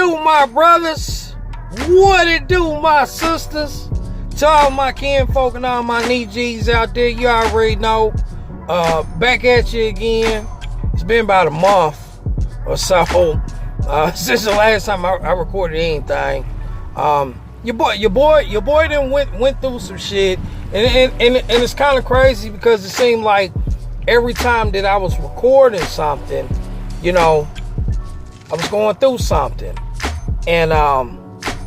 do, my brothers? What it do, my sisters? To all my kinfolk and all my G's out there, you already know. Back at you again. It's been about a month or so since the last time I recorded anything. Your boy done went through some shit, and it's kind of crazy because it seemed like every time that I was recording something, you know, I was going through something. And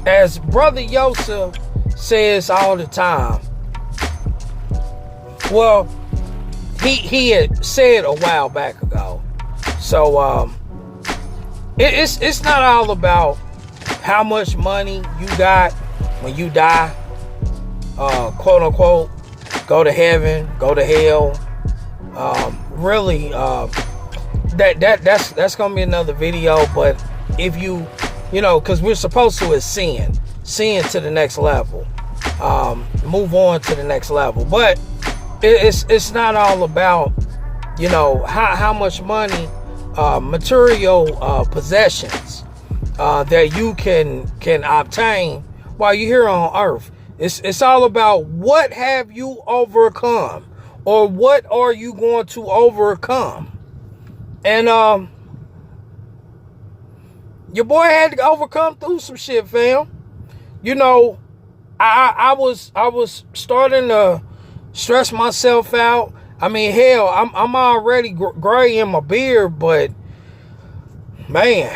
as Brother Yosef says all the time, well, he had said a while back ago. So it's not all about how much money you got when you die, quote unquote, go to heaven, go to hell. Really, that's gonna be another video. But if you know, because we're supposed to ascend to the next level, move on to the next level. But it's not all about, you know, how much money, material possessions that you can obtain while you're here on earth. It's all about what have you overcome, or what are you going to overcome. And your boy had to overcome through some shit, fam. You know, I was starting to stress myself out. I mean, hell, I'm already gray in my beard, but man,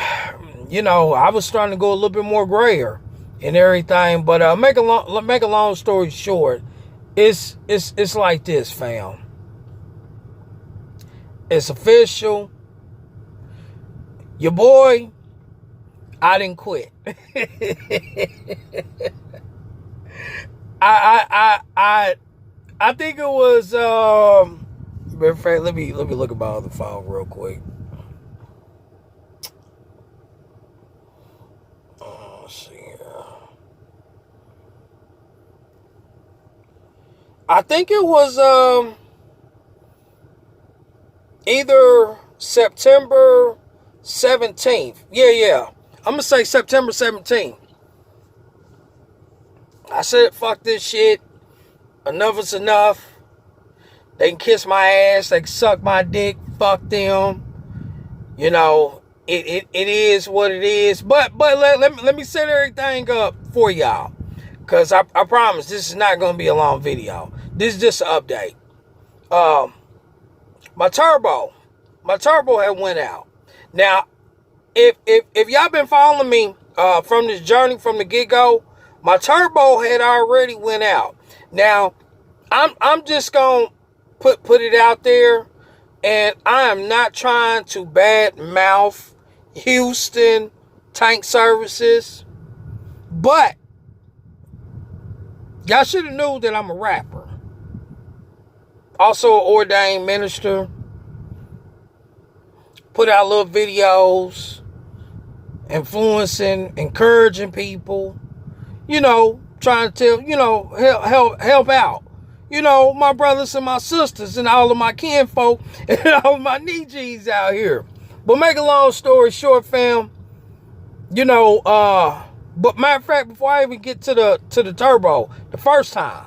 you know, I was starting to go a little bit more grayer and everything. But make a long story short, it's like this, fam. It's official. Your boy, I didn't quit. I think it was matter of fact, let me look at my other phone real quick. Let's see here. I think it was either September 17th. Yeah. I'm gonna say September 17th. I said, fuck this shit. Enough is enough. They can kiss my ass. They can suck my dick. Fuck them. You know, it is what it is. But let me set everything up for y'all. Because I promise this is not going to be a long video. This is just an update. My turbo had went out. Now, if y'all been following me from this journey from the get-go, my turbo had already went out. Now, I'm just gonna put it out there, and I am not trying to bad mouth Houston tank services, but y'all should have knew that I'm a rapper, also an ordained minister. Put out little videos, influencing, encouraging people, you know, trying to tell, you know, help out, you know, my brothers and my sisters and all of my kinfolk and all of my G's out here. But make a long story short, fam, you know, but matter of fact, before I even get to the turbo, the first time,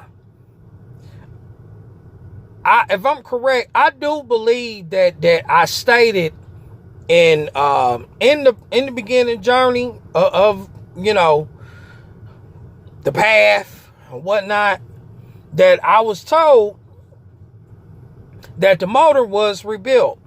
if I'm correct, I do believe that I stated in the beginning journey of you know, the path and whatnot, that I was told that the motor was rebuilt.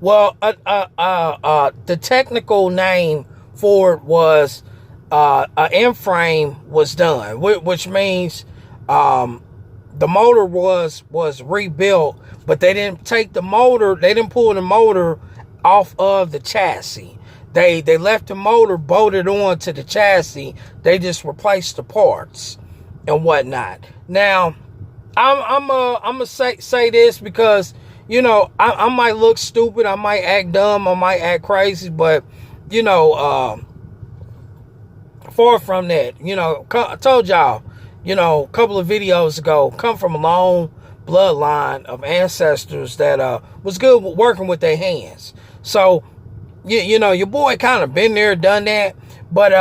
Well, the technical name for it was an M-frame was done, which means the motor was rebuilt, but they didn't take the motor, they didn't pull the motor off of the chassis. They left the motor bolted on to the chassis. They just replaced the parts and whatnot. Now, I'm gonna say this because, you know, I might look stupid, I might act dumb, I might act crazy, but, you know, far from that. You know, I told y'all, you know, a couple of videos ago, come from a long bloodline of ancestors that was good working with their hands. So, you know, your boy kind of been there, done that. But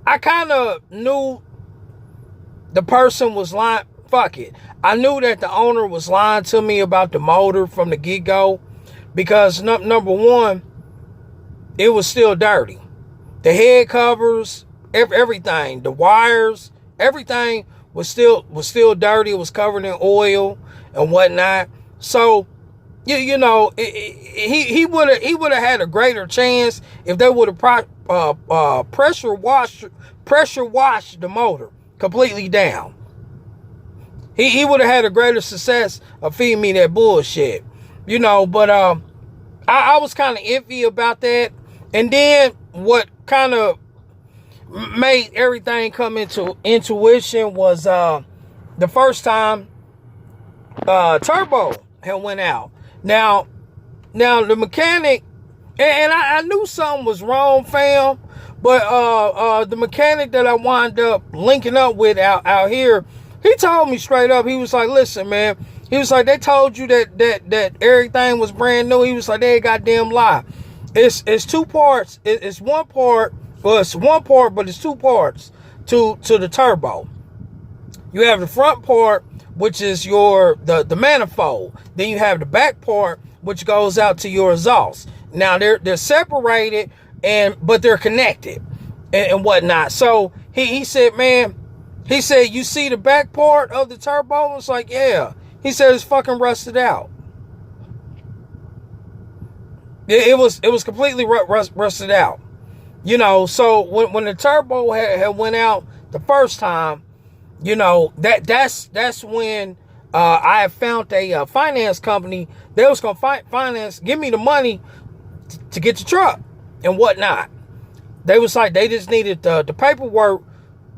I kind of knew the person was lying. Fuck it. I knew that the owner was lying to me about the motor from the get-go, because number one, it was still dirty. The head covers, everything, the wires, everything was still dirty. It was covered in oil and whatnot. So, he would have had a greater chance if they would have pressure washed the motor completely down. He would have had a greater success of feeding me that bullshit, But I was kind of iffy about that. And then what kind of made everything come into intuition was the first time turbo had went out. Now the mechanic, and I knew something was wrong, fam. But the mechanic that I wound up linking up with out here, he told me straight up. He was like, "Listen, man." He was like, "They told you that everything was brand new." He was like, "They a goddamn lie. It's two parts. It's one part. Well, it's one part, but it's two parts to the turbo. You have the front part, which is the manifold. Then you have the back part, which goes out to your exhaust. Now they're separated, but they're connected and whatnot." So he said, "Man," he said, "You see the back part of the turbo?" It's like, "Yeah." He said, "It's fucking rusted out." It was completely rusted out. So when the turbo had went out the first time, that's when I had found a finance company. They was gonna give me the money to get the truck and whatnot. They was like, they just needed the paperwork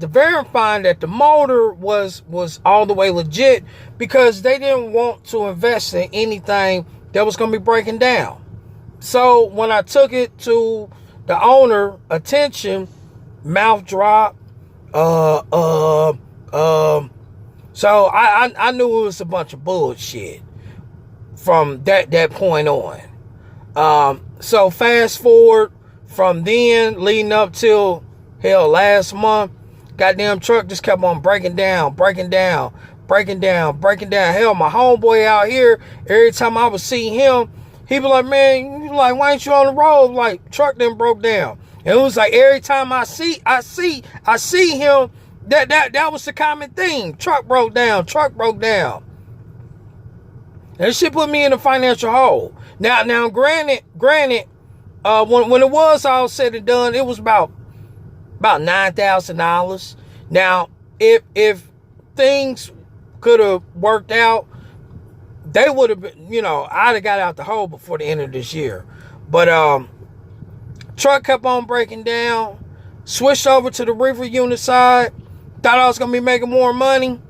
to verify that the motor was all the way legit, because they didn't want to invest in anything that was gonna be breaking down. So when I took it to the owner attention, mouth drop. So I knew it was a bunch of bullshit from that point on. So fast forward from then, leading up till last month, goddamn truck just kept on breaking down. Hell, my homeboy out here, every time I would see him, he be like, "Man, why ain't you on the road?" Like, truck done broke down. And it was like every time I see him, that was the common thing. Truck broke down. And this shit put me in a financial hole. Now, granted, when it was all said and done, it was about $9,000. Now, if things could have worked out, they would have been, I'd have got out the hole before the end of this year. But truck kept on breaking down. Switched over to the reefer unit side. Thought I was going to be making more money.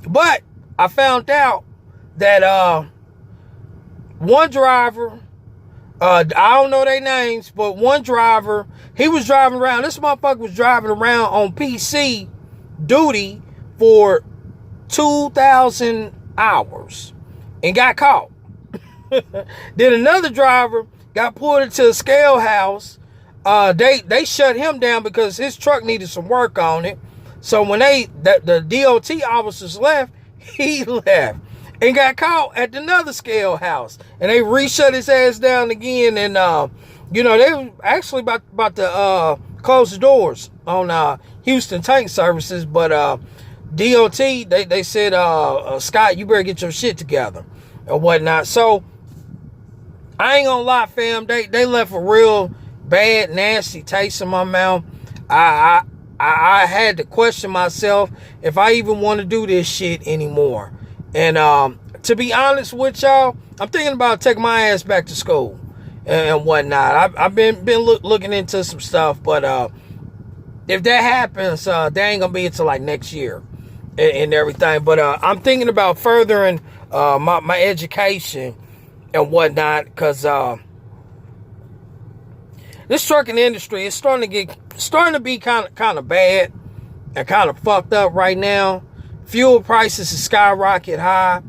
But I found out that one driver, I don't know their names, but one driver, he was driving around. This motherfucker was driving around on PC duty for 2,000 hours and got caught. Then another driver got pulled into a scale house. They shut him down because his truck needed some work on it. So when the DOT officers left, he left and got caught at another scale house, and they re-shut his ass down again. And they were actually about to close the doors on Houston tank services, but DOT, they said, "Scott, you better get your shit together," and whatnot. So I ain't gonna lie, fam, they left a real bad, nasty taste in my mouth. I had to question myself if I even want to do this shit anymore. And to be honest with y'all, I'm thinking about taking my ass back to school and whatnot. I've been looking into some stuff, but if that happens, that ain't gonna be until like next year and everything. But I'm thinking about furthering my education and whatnot, because this trucking industry is starting to be kind of bad and kind of fucked up right now. Fuel prices is skyrocket high.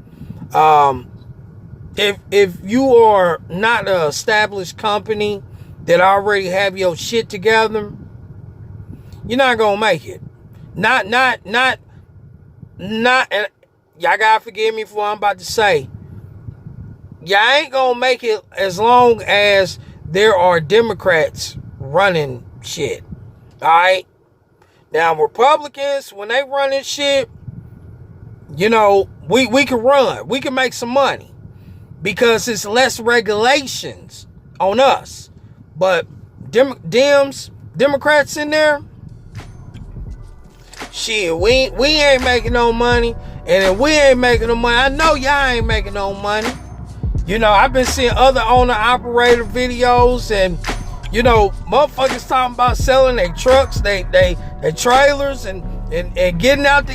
if you are not an established company that already have your shit together, you're not gonna make it. Not, and y'all gotta forgive me for what I'm about to say. Y'all ain't gonna make it as long as there are Democrats running shit. Alright? Now, Republicans, when they run this shit, you know, we can run. We can make some money. Because it's less regulations on us. But Democrats in there, shit, we ain't making no money. And if we ain't making no money, I know y'all ain't making no money. You know, I've been seeing other owner-operator videos, and, you know, motherfuckers talking about selling their trucks, their trailers, and getting out.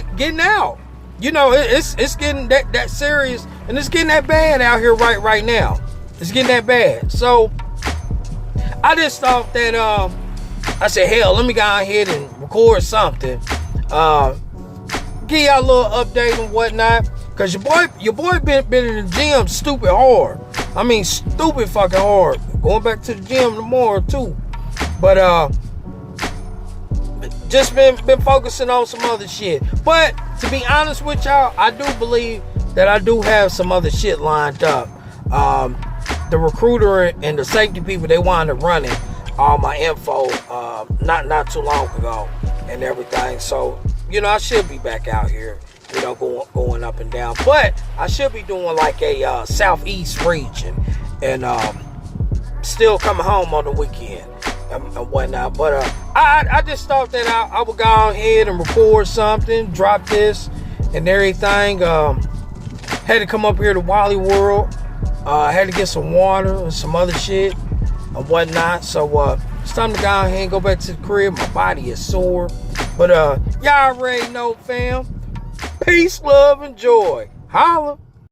You know, it's getting that serious, and it's getting that bad out here right now. It's getting that bad. So I just thought that I said, hell, let me go ahead and record something. Give y'all a little update and whatnot. Cause your boy been in the gym stupid hard. I mean stupid fucking hard. Going back to the gym tomorrow too. But just been focusing on some other shit. But to be honest with y'all, I do believe that I do have some other shit lined up. The recruiter and the safety people, they wound up running all my info not too long ago and everything. So, you know, I should be back out here, you know, going up and down. But I should be doing like a southeast region and still coming home on the weekend and whatnot. But I just thought that I would go ahead and record something, drop this and everything. Had to come up here to Wally World. Had to get some water and some other shit and whatnot. So it's time to go ahead and go back to the crib. My body is sore. But y'all already know, fam. Peace, love, and joy. Holla.